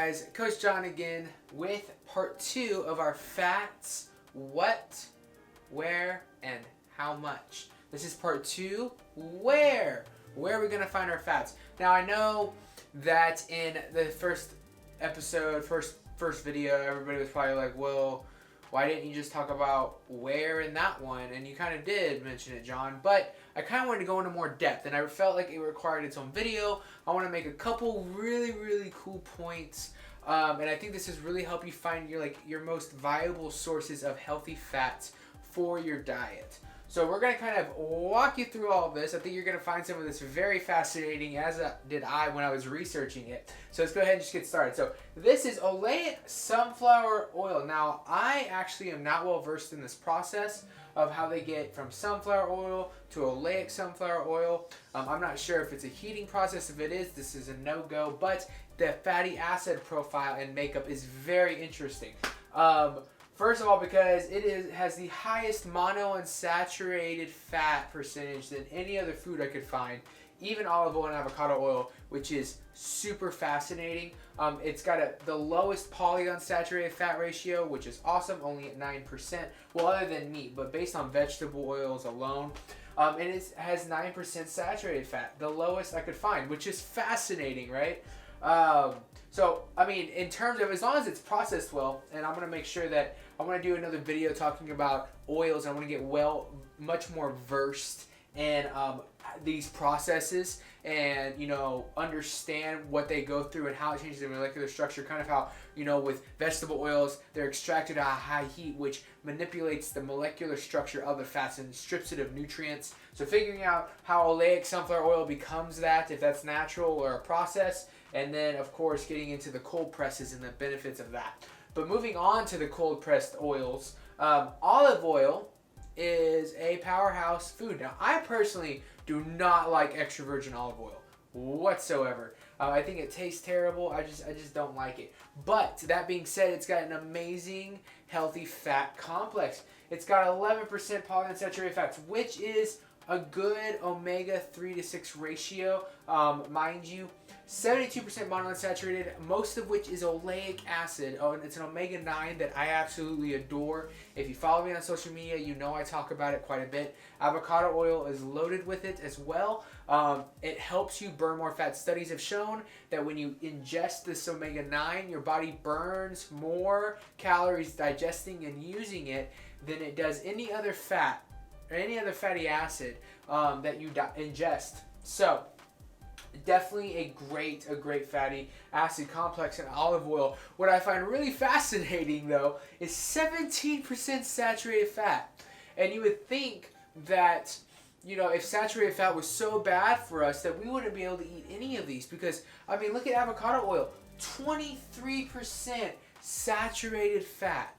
guys? Coach John again with part 2 of our facts, what, where, and how much. This is part 2, where are we going to find our fats? Now I know that in the first episode, first video, everybody was probably like, well, why didn't you just talk about where in that one? And you kind of did mention it, John, but I kind of wanted to go into more depth, and I felt like it required its own video. I want to make a couple really cool points, and I think this has really helped you find your most viable sources of healthy fats for your diet. So we're going to kind of walk you through all of this. I think you're going to find some of this very fascinating, as did I when I was researching it. So let's go ahead and just get started. So this is oleic sunflower oil. Now, I actually am not well versed in this process of how they get from sunflower oil to oleic sunflower oil. I'm not sure if it's a heating process. If it is, this is a no-go. But the fatty acid profile and makeup is very interesting. First of all, because it has the highest monounsaturated fat percentage than any other food I could find, even olive oil and avocado oil, which is super fascinating. It's got the lowest polyunsaturated fat ratio, which is awesome, only at 9%. Well, other than meat, but based on vegetable oils alone. And it has 9% saturated fat, the lowest I could find, which is fascinating, right? So, I mean, in terms of, as long as it's processed well, and I'm going to make sure that I want to do another video talking about oils. I want to get much more versed in these processes and, understand what they go through and how it changes the molecular structure. Kind of how, with vegetable oils, they're extracted at a high heat, which manipulates the molecular structure of the fats and strips it of nutrients. So figuring out how oleic sunflower oil becomes that, if that's natural or a process, and then, of course, getting into the cold presses and the benefits of that. But moving on to the cold pressed oils, olive oil is a powerhouse food. Now, I personally do not like extra virgin olive oil whatsoever. I think it tastes terrible. I just don't like it. But that being said, it's got an amazing healthy fat complex. It's got 11% polyunsaturated fats, which is a good omega 3 to 6 ratio, mind you. 72% monounsaturated, most of which is oleic acid. Oh, and it's an omega 9 that I absolutely adore. If you follow me on social media, you know I talk about it quite a bit. Avocado oil is loaded with it as well. It helps you burn more fat. Studies have shown that when you ingest this omega 9, your body burns more calories digesting and using it than it does any other fat or any other fatty acid that you ingest. So definitely a great fatty acid complex in olive oil. What I find really fascinating though is 17% saturated fat. And you would think that, if saturated fat was so bad for us that we wouldn't be able to eat any of these, because, I mean, look at avocado oil, 23% saturated fat.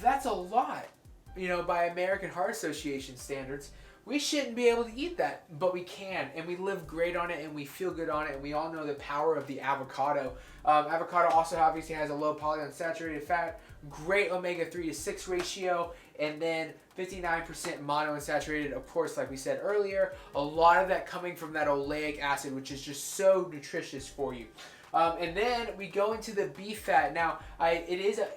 That's a lot, by American Heart Association standards. We shouldn't be able to eat that, but we can, and we live great on it, and we feel good on it, and we all know the power of the avocado. Avocado also obviously has a low polyunsaturated fat, great omega 3 to 6 ratio, and then 59% monounsaturated, of course, like we said earlier. A lot of that coming from that oleic acid, which is just so nutritious for you. And then we go into the beef fat. Now, it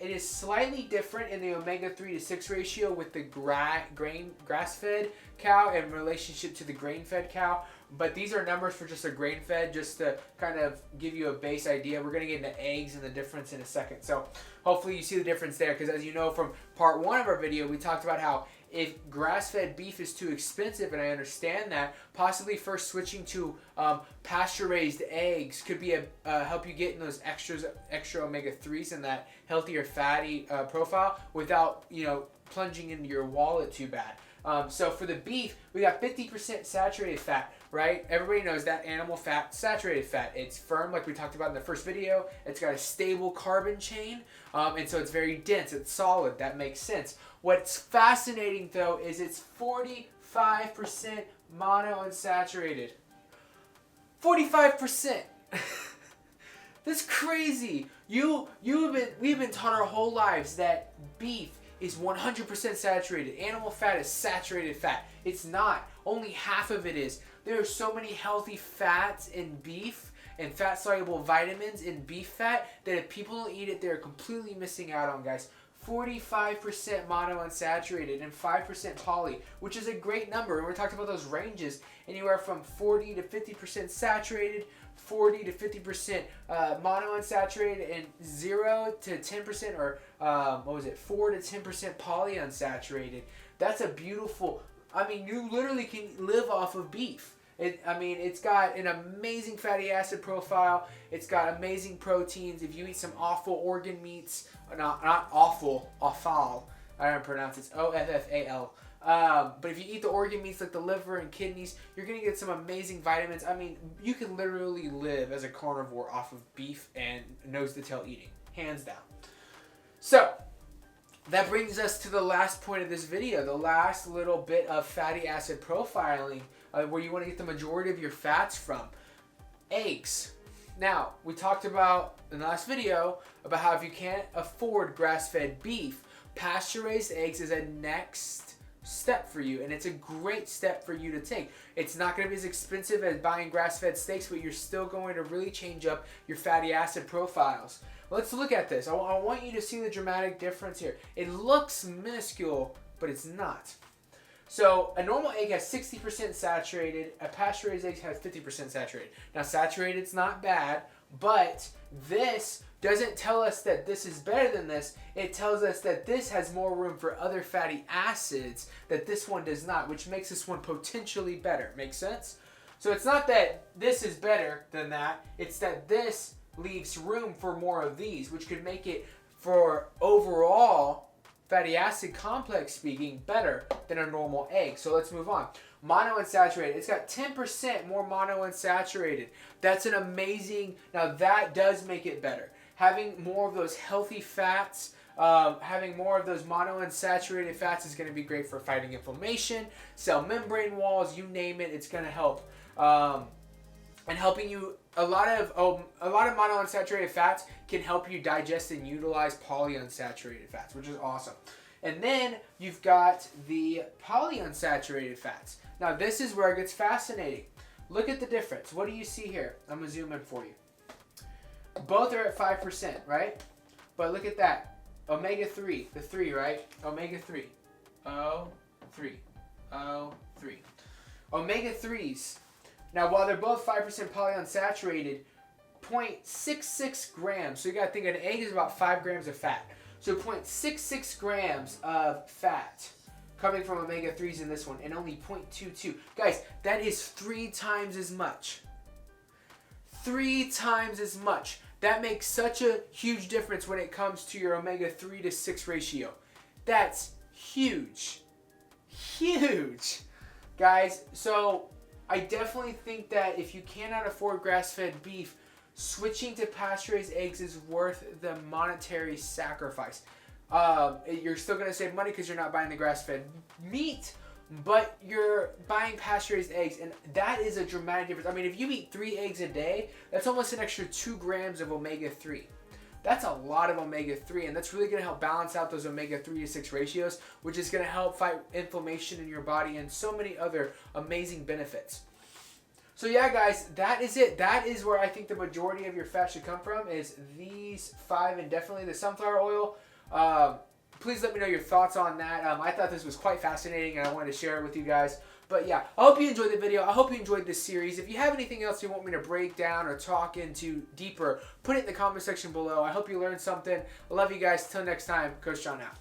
is slightly different in the omega 3 to 6 ratio with the grass-fed cow in relationship to the grain-fed cow. But these are numbers for just a grain-fed, just to kind of give you a base idea. We're going to get into eggs and the difference in a second. So hopefully you see the difference there, because as you know from part 1 of our video, we talked about how if grass-fed beef is too expensive, and I understand that, possibly first switching to pasture-raised eggs could be help you get in those extra omega-3s and that healthier fatty profile without, plunging into your wallet too bad. So for the beef, we got 50% saturated fat, right? Everybody knows that animal fat, saturated fat. It's firm, like we talked about in the first video. It's got a stable carbon chain, and so it's very dense. It's solid. That makes sense. What's fascinating, though, is it's 45% monounsaturated. 45%. That's crazy. We've been taught our whole lives that beef is 100% saturated. Animal fat is saturated fat. It's not. Only half of it is. There are so many healthy fats in beef and fat-soluble vitamins in beef fat that if people don't eat it, they're completely missing out on, guys. 45% monounsaturated and 5% poly, which is a great number. And we're talking about those ranges anywhere from 40 to 50% saturated, 40 to 50% monounsaturated, and 0 to 10% or 4 to 10% polyunsaturated. That's a beautiful, I mean, you literally can live off of beef. It's got an amazing fatty acid profile. It's got amazing proteins. If you eat some awful organ meats, not awful, offal, I don't pronounce it, it's O-F-F-A-L. But if you eat the organ meats like the liver and kidneys, you're going to get some amazing vitamins. I mean, you can literally live as a carnivore off of beef and nose-to-tail eating, hands down. So, that brings us to the last point of this video, the last little bit of fatty acid profiling, where you want to get the majority of your fats from. Eggs. Now, we talked about in the last video about how if you can't afford grass-fed beef, pasture-raised eggs is a next step for you, and it's a great step for you to take. It's not going to be as expensive as buying grass-fed steaks, but you're still going to really change up your fatty acid profiles. Let's look at this. I want you to see the dramatic difference here. It looks minuscule, but it's not. So a normal egg has 60% saturated. A pasture-raised egg has 50% saturated. Now saturated's not bad, but this doesn't tell us that this is better than this. It tells us that this has more room for other fatty acids that this one does not, which makes this one potentially better. Make sense? So it's not that this is better than that. It's that this leaves room for more of these, which could make it, for overall fatty acid complex speaking, better than a normal egg. So let's move on. Monounsaturated. It's got 10% more monounsaturated. That's an amazing, now that does make it better. Having more of those healthy fats, having more of those monounsaturated fats is going to be great for fighting inflammation, cell membrane walls, you name it, it's going to help. And helping you, a lot of monounsaturated fats can help you digest and utilize polyunsaturated fats, which is awesome. And then you've got the polyunsaturated fats. Now this is where it gets fascinating. Look at the difference. What do you see here? I'm going to zoom in for you. Both are at 5%, right? But look at that. Omega-3, the 3, right? Omega-3. O3. O3. Omega-3s. Now, while they're both 5% polyunsaturated, 0.66 grams. So you got to think an egg is about 5 grams of fat. So 0.66 grams of fat coming from omega-3s in this one, and only 0.22. Guys, that is 3 times as much. 3 times as much. That makes such a huge difference when it comes to your omega-3 to 6 ratio. That's huge. Huge. Guys, so I definitely think that if you cannot afford grass-fed beef, switching to pasture-raised eggs is worth the monetary sacrifice. You're still going to save money because you're not buying the grass-fed meat, but you're buying pasture-raised eggs, and that is a dramatic difference. I mean, if you eat 3 eggs a day, that's almost an extra 2 grams of omega-3. That's a lot of omega-3, and that's really going to help balance out those omega-3 to 6 ratios, which is going to help fight inflammation in your body and so many other amazing benefits. So yeah, guys, that is it. That is where I think the majority of your fat should come from, is these 5, and definitely the sunflower oil. Please let me know your thoughts on that. I thought this was quite fascinating, and I wanted to share it with you guys. But yeah, I hope you enjoyed the video. I hope you enjoyed this series. If you have anything else you want me to break down or talk into deeper, put it in the comment section below. I hope you learned something. I love you guys. Till next time, Coach John out.